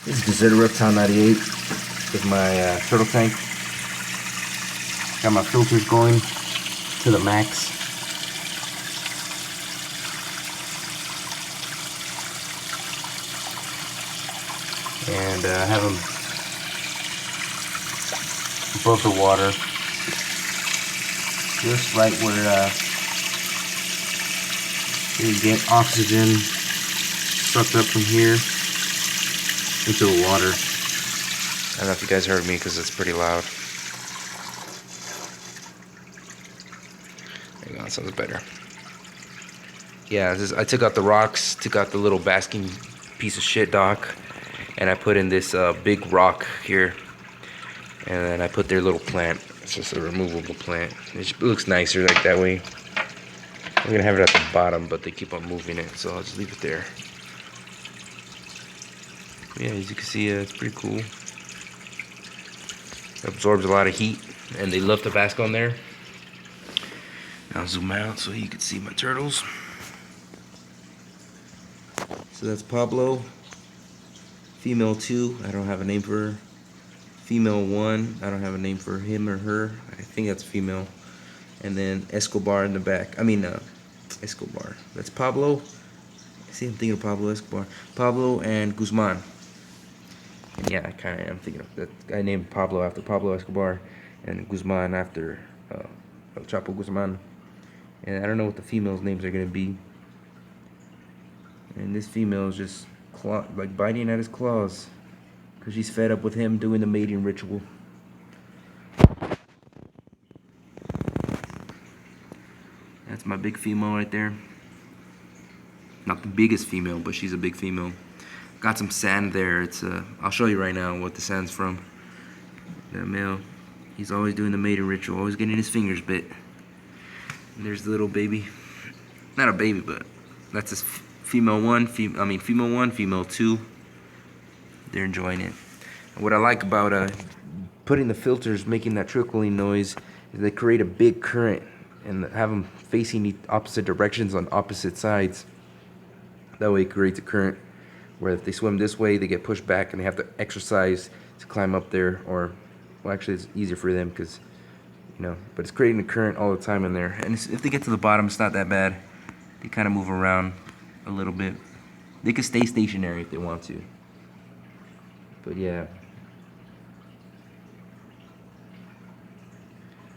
This is Divided Reptile 98 with my turtle tank. Got my filters going to the max. And have them above the water, just right where you get oxygen sucked up from here into the water. I don't know if you guys heard me because it's pretty loud. There you go, that sounds better. Yeah, I took out the rocks, took out the little basking piece of shit dock, and I put in this big rock here. And then I put their little plant. It's just a removable plant. It looks nicer like that way. I'm gonna have it at the bottom, but they keep on moving it, so I'll just leave it there. Yeah, as you can see, it's pretty cool. It absorbs a lot of heat, and they love to bask on there. I'll zoom out so you can see my turtles. So that's Pablo. Female 2, I don't have a name for her. Female 1, I don't have a name for him or her. I think that's female. And then Escobar in the back. Escobar. That's Pablo. See, I'm thinking of Pablo Escobar. Pablo and Guzman. And yeah, I kind of am thinking of that guy named Pablo after Pablo Escobar, and Guzman after El Chapo Guzman. And I don't know what the females' names are gonna be. And this female is just like biting at his claws because she's fed up with him doing the mating ritual. That's my big female right there. Not the biggest female, but she's a big female. Got some sand there. It's I'll show you right now what the sand's from. That male, he's always doing the mating ritual, always getting his fingers bit. And there's the little baby. Not a baby, but that's his female 1, female 1, female 2. They're enjoying it. And what I like about putting the filters, making that trickling noise, is they create a big current and have them facing the opposite directions on opposite sides. That way it creates a current where if they swim this way, they get pushed back and they have to exercise to climb up there, or, well, actually it's easier for them because, you know, but it's creating a current all the time in there. And if they get to the bottom, it's not that bad. They kind of move around a little bit. They can stay stationary if they want to. But yeah.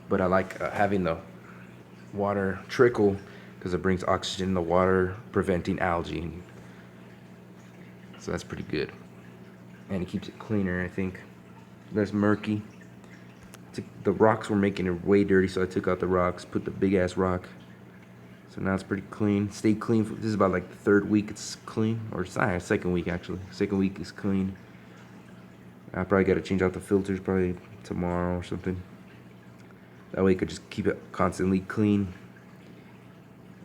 But I like having the water trickle because it brings oxygen in the water, preventing algae. So that's pretty good. And it keeps it cleaner, I think. Less murky. The rocks were making it way dirty, so I took out the rocks, put the big ass rock. So now it's pretty clean. Stayed clean. This is about like the 3rd week it's clean. Or sorry, 2nd week actually. 2nd week is clean. I probably got to change out the filters probably tomorrow or something. That way I could just keep it constantly clean.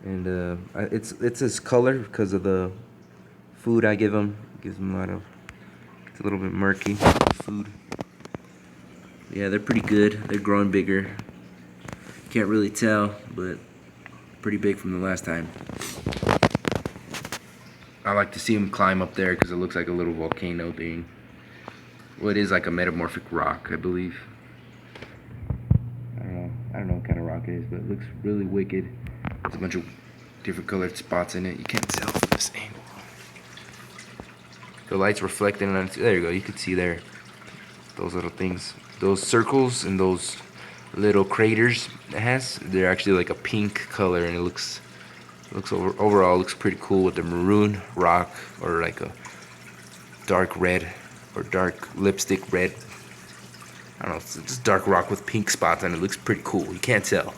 And it's his color because of the food I give him. Gives him a lot of. It's a little bit murky food. Yeah, they're pretty good. They're growing bigger. Can't really tell, but pretty big from the last time. I like to see him climb up there because it looks like a little volcano thing. Well, it is like a metamorphic rock, I believe. I don't know what kind of rock it is, but it looks really wicked. There's a bunch of different colored spots in it. You can't tell from this angle. The light's reflecting on it. There you go. You can see there those little things, those circles and those little craters it has. They're actually like a pink color, and it looks overall looks pretty cool with the maroon rock, or like a dark red or dark lipstick red. I don't know. It's just dark rock with pink spots, and it looks pretty cool. You can't tell.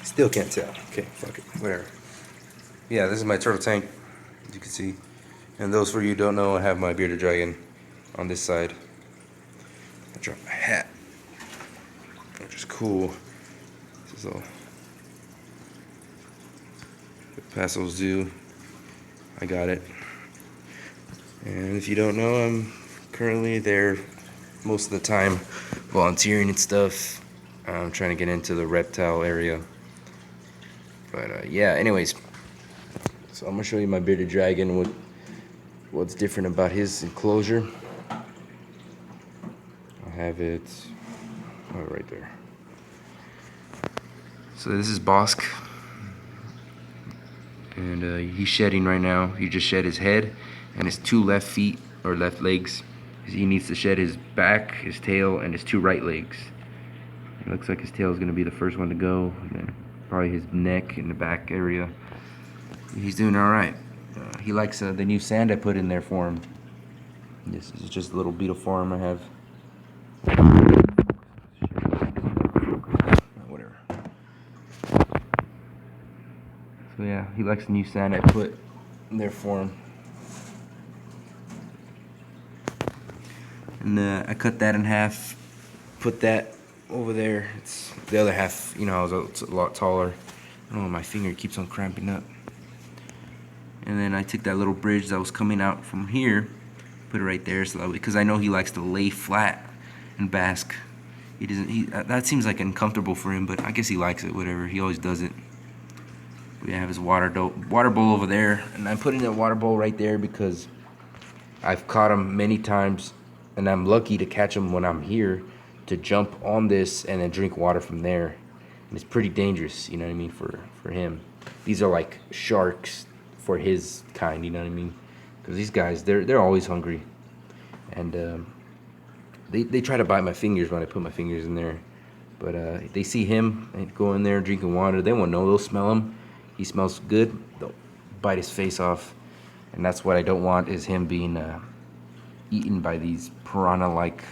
Still can't tell. Okay, fuck it. Whatever. Yeah, this is my turtle tank, as you can see. And those for you who don't know, I have my bearded dragon on this side. I dropped my hat, which is cool. So, Paso Zoo, I got it. And if you don't know, I'm currently there most of the time, volunteering and stuff. I'm trying to get into the reptile area. But yeah, anyways. So I'm gonna show you my bearded dragon, what's different about his enclosure. I have it right there. So this is Bosk, and he's shedding right now. He just shed his head and his 2 left feet or left legs. He needs to shed his back, his tail, and his 2 right legs. It looks like his tail is going to be the first one to go, and then probably his neck and the back area. He's doing all right. He likes the new sand I put in there for him. This is just a little Beetle farm I have. Whatever. So yeah, he likes the new sand I put in there for him. And I cut that in half, put that over there. It's the other half, you know, it's a lot taller. I don't know, my finger keeps on cramping up. And then I took that little bridge that was coming out from here, put it right there, so that way, because I know he likes to lay flat and bask. He doesn't. That seems like uncomfortable for him, but I guess he likes it. Whatever. He always does it. We have his water bowl over there, and I'm putting that water bowl right there because I've caught him many times, and I'm lucky to catch him when I'm here to jump on this and then drink water from there. And it's pretty dangerous, you know what I mean, for him. These are like sharks for his kind, you know what I mean? Because these guys, they're always hungry, and they try to bite my fingers when I put my fingers in there. But they see him and go in there drinking water. They won't know. They'll smell him. He smells good. They'll bite his face off, and that's what I don't want, is him being eaten by these piranha-like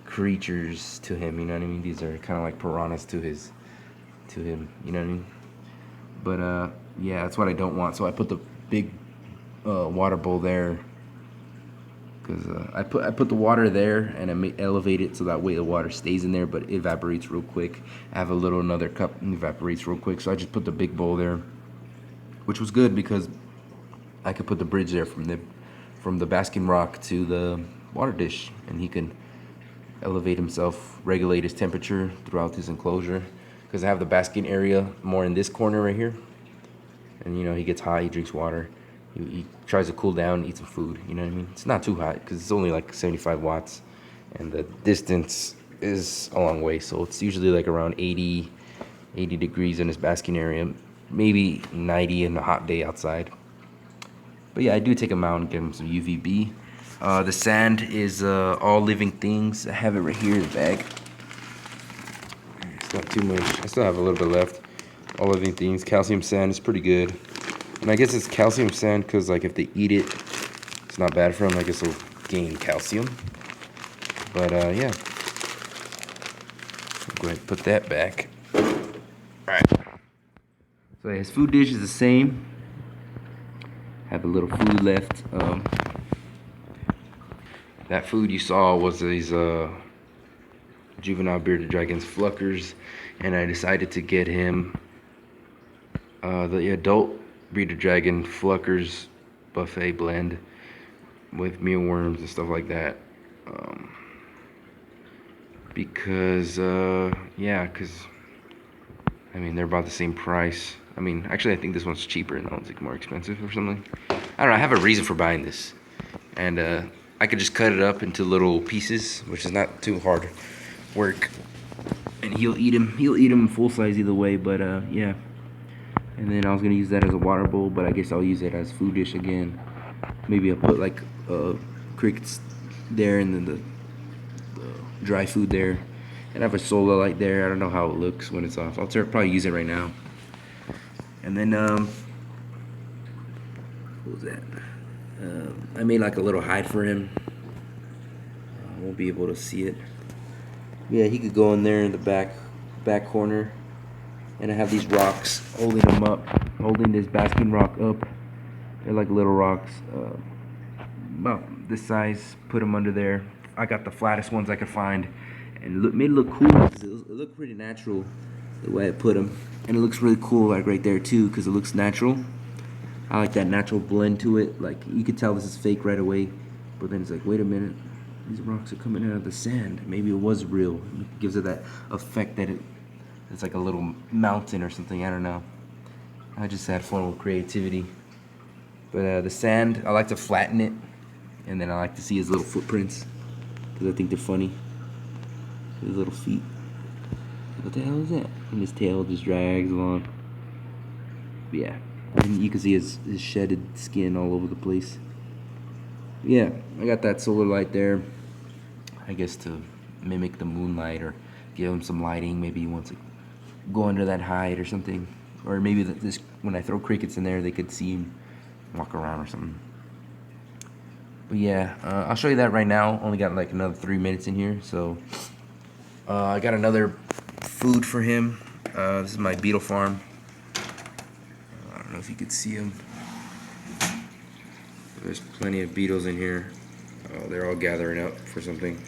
creatures to him. You know what I mean? These are kind of like piranhas to him. You know what I mean? But yeah, that's what I don't want. So I put the big water bowl there, because I put the water there, and I elevate it so that way the water stays in there, but it evaporates real quick. I have another cup, and evaporates real quick. So I just put the big bowl there, which was good because I could put the bridge there from the basking rock to the water dish, and he can elevate himself, regulate his temperature throughout his enclosure. Because I have the basking area more in this corner right here, and you know, he gets hot, he drinks water, he tries to cool down, eat some food, you know what I mean? It's not too hot because it's only like 75 watts, and the distance is a long way, so it's usually like around 80 degrees in his basking area, maybe 90 in a hot day outside. But yeah, I do take him out and give him some UVB. The sand is all living things. I have it right here in the bag. It's not too much. I still have a little bit left. All living things. Calcium sand is pretty good. And I guess it's calcium sand because, like, if they eat it, it's not bad for them. I guess they'll gain calcium. But yeah. Go ahead and put that back. Alright. So his food dish is the same. Have a little food left. That food you saw was these juvenile bearded dragons fluckers, and I decided to get him the adult bearded dragon fluckers buffet blend with mealworms and stuff like that, because because I mean, they're about the same price. I mean, actually I think this one's cheaper and that one's like more expensive or something. I don't know, I have a reason for buying this, and I could just cut it up into little pieces, which is not too hard work, and he'll eat him full size either way. But yeah, and then I was gonna use that as a water bowl, but I guess I'll use it as food dish again. Maybe I'll put like crickets there, and then the dry food there, and I have a solar light there. I don't know how it looks when it's off. I'll probably use it right now. And then what was that? I made like a little hide for him. I won't be able to see it. Yeah, he could go in there in the back corner, and I have these rocks holding him up, holding this basking rock up. They're like little rocks, about this size. Put them under there. I got the flattest ones I could find, and made it look cool. It looked pretty natural the way I put them, and it looks really cool like right there too, because it looks natural. I like that natural blend to it. Like, you could tell this is fake right away, but then it's like, wait a minute, these rocks are coming out of the sand. Maybe it was real. It gives it that effect that it's like a little mountain or something. I don't know. I just had fun with creativity. But the sand, I like to flatten it, and then I like to see his little footprints because I think they're funny. His little feet. What the hell is that? And his tail just drags along. But yeah, and you can see his shedded skin all over the place. Yeah, I got that solar light there, I guess to mimic the moonlight or give him some lighting. Maybe he wants to go under that hide or something. Or maybe this when I throw crickets in there, they could see him walk around or something. But yeah, I'll show you that right now. Only got like another 3 minutes in here, so I got another food for him. This is my beetle farm. I don't know if you could see them. There's plenty of beetles in here. They're all gathering up for something.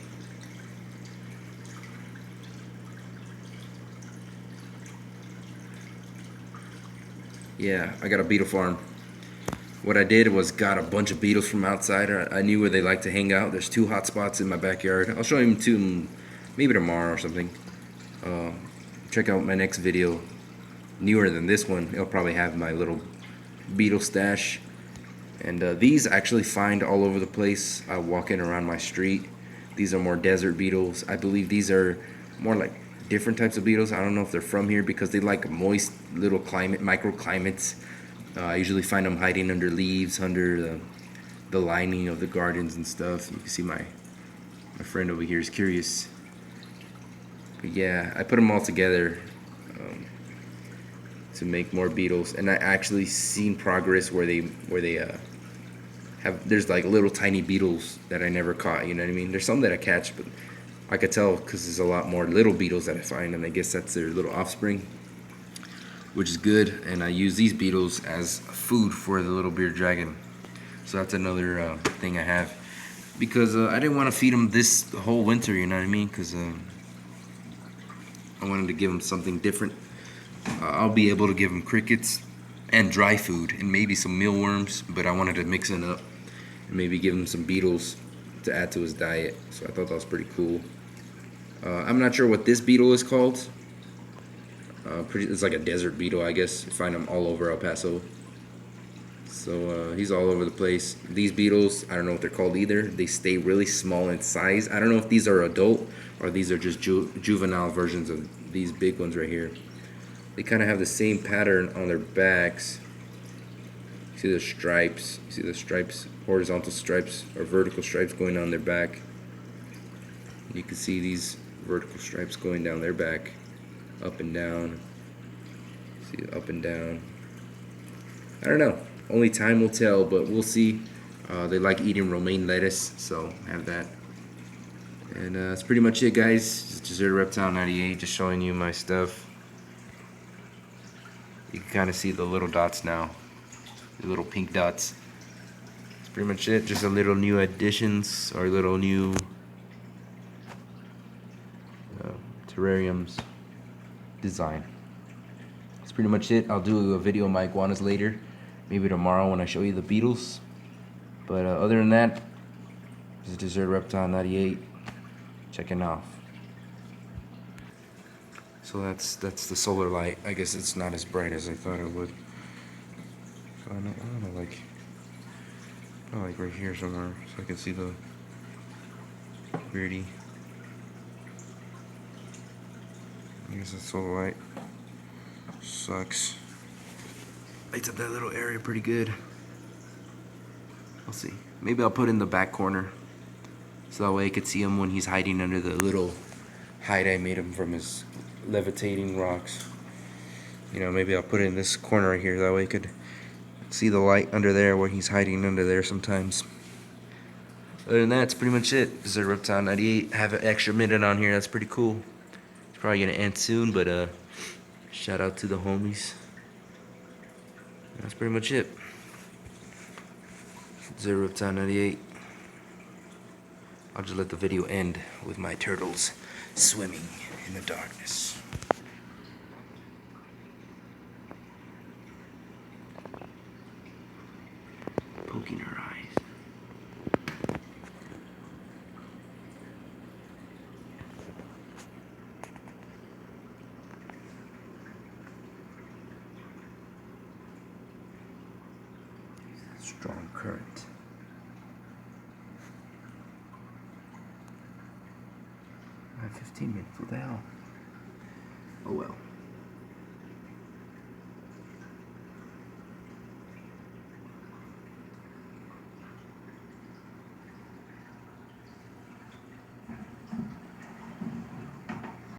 Yeah, I got a beetle farm. What I did was got a bunch of beetles from outside. I knew where they like to hang out. There's 2 hot spots in my backyard. I'll show you 2 maybe tomorrow or something. Check out my next video. Newer than this one. It'll probably have my little beetle stash. And these I actually find all over the place walking around my street. These are more desert beetles. I believe these are more like different types of beetles. I don't know if they're from here because they like moist little microclimates. I usually find them hiding under leaves, under the lining of the gardens and stuff. You can see my friend over here is curious. But yeah, I put them all together to make more beetles, and I actually seen progress where they there's like little tiny beetles that I never caught. You know what I mean? There's some that I catch, but I could tell because there's a lot more little beetles that I find, and I guess that's their little offspring, which is good. And I use these beetles as food for the little bearded dragon. So that's another thing I have, because I didn't want to feed them this whole winter. You know what I mean? Because I wanted to give them something different. I'll be able to give them crickets and dry food and maybe some mealworms, but I wanted to mix it up and maybe give him some beetles to add to his diet. So I thought that was pretty cool. I'm not sure what this beetle is called. It's like a desert beetle, I guess. You find them all over El Paso. So he's all over the place. These beetles, I don't know what they're called either. They stay really small in size. I don't know if these are adult or these are just juvenile versions of these big ones right here. They kind of have the same pattern on their backs. You see the stripes? You see the stripes, horizontal stripes or vertical stripes going down their back. You can see these vertical stripes going down their back, up and down. See, up and down. I don't know. Only time will tell, but we'll see. They like eating romaine lettuce, so have that. And that's pretty much it, guys. It's Divided Reptile 98, just showing you my stuff. You can kind of see the little dots now, the little pink dots. That's pretty much it. Just a little new additions or little new terrariums design. That's pretty much it. I'll do a video of my iguanas later, maybe tomorrow when I show you the beetles. But other than that, this is Divided Reptile 98 checking off. So that's the solar light. I guess it's not as bright as I thought it would. So I don't know, like right here somewhere, so I can see the beardy. I guess that's solar light. Sucks. Lights up that little area pretty good. We'll see. Maybe I'll put in the back corner, so that way I could see him when he's hiding under the little hide I made him from his levitating rocks. You know, maybe I'll put it in this corner right here, that way I could see the light under there where he's hiding under there sometimes. Other than that, it's pretty much it. This is Reptile 98. I have an extra minute on here, that's pretty cool. It's probably gonna end soon, but shout out to the homies. That's pretty much it. This is Reptile 98. I'll just let the video end with my turtles swimming in the darkness. Poking her eyes. Strong current. I have 15 minutes. What the hell? Oh well.